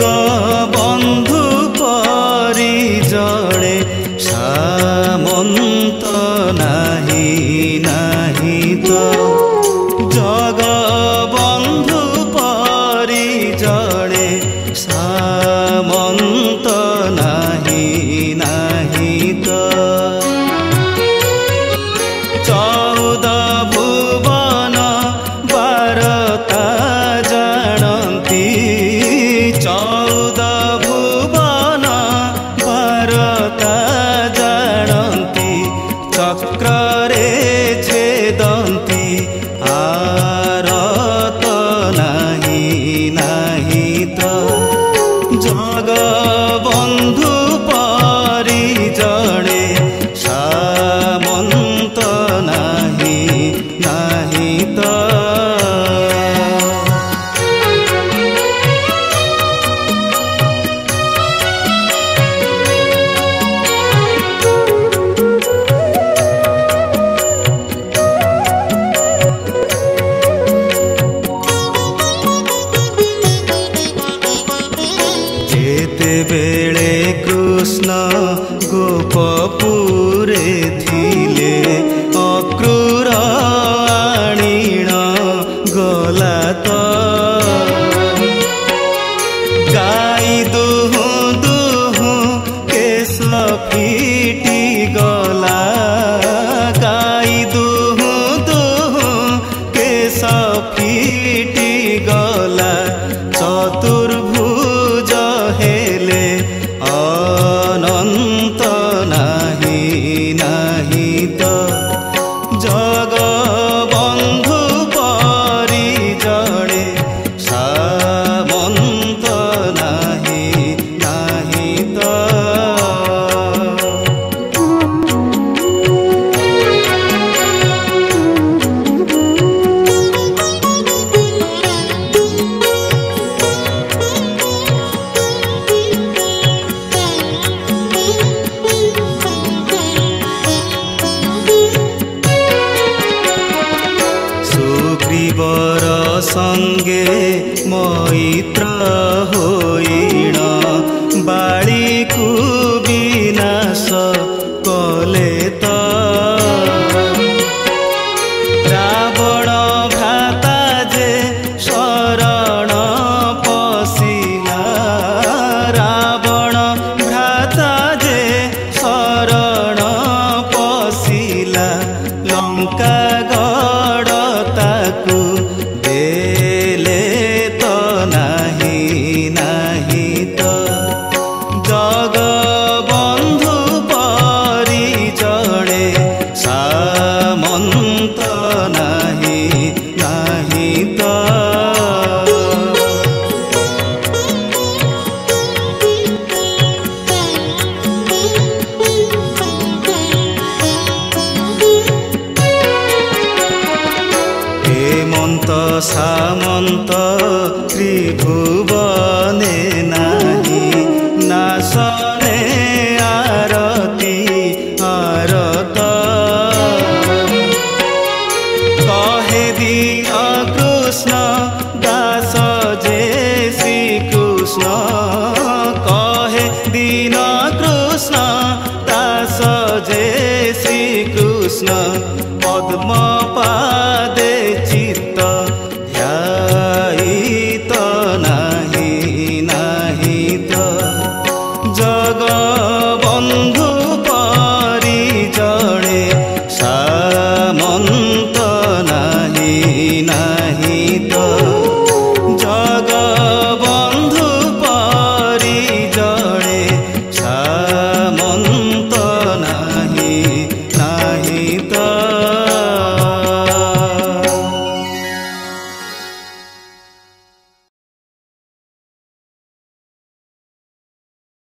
জগবন্ধু পরি জড়ে সামন্ত নাহি নাহি তো জগবন্ধু পরি জড়ে সামন্ত নাহি নাহি তো চৌদ ভুবন বারতা জানতি চৌদ ভুবন বারতা জানতি চক্রে ছেদন্তি আরত নাহি নাহি তো জগবন্ধু পরি জড়ে সামন্ত নাহি নাহি তো बेले कृष्ण गोपपुरे थिले अक्रूर आणिण गला तो गाई दुहु दुहु केश फिटी गला गाई दुहु दुहु केश फिटी गला चतुर्भुज हेले अनंत नाही नाही तो जगबंधु परि जड़े सामंत नाही नाही तो सुग्रीवर संगे मैत्र होइण बाली को विनाश कले तो रावण भ्राता जे शरण पशिला रावण भ्राता जे शरण पशिला लंका देले तो नाही नाही तो जगबंधु परि जड़े सामंत नाही नाही तो हेमंत सामंत त्रिभुवने नाही नासने आरती आरत कहे दिया कृष्ण दास जे श्री कृष्ण कहे दीन कृष्ण दास जे श्री कृष्ण पद्म पादे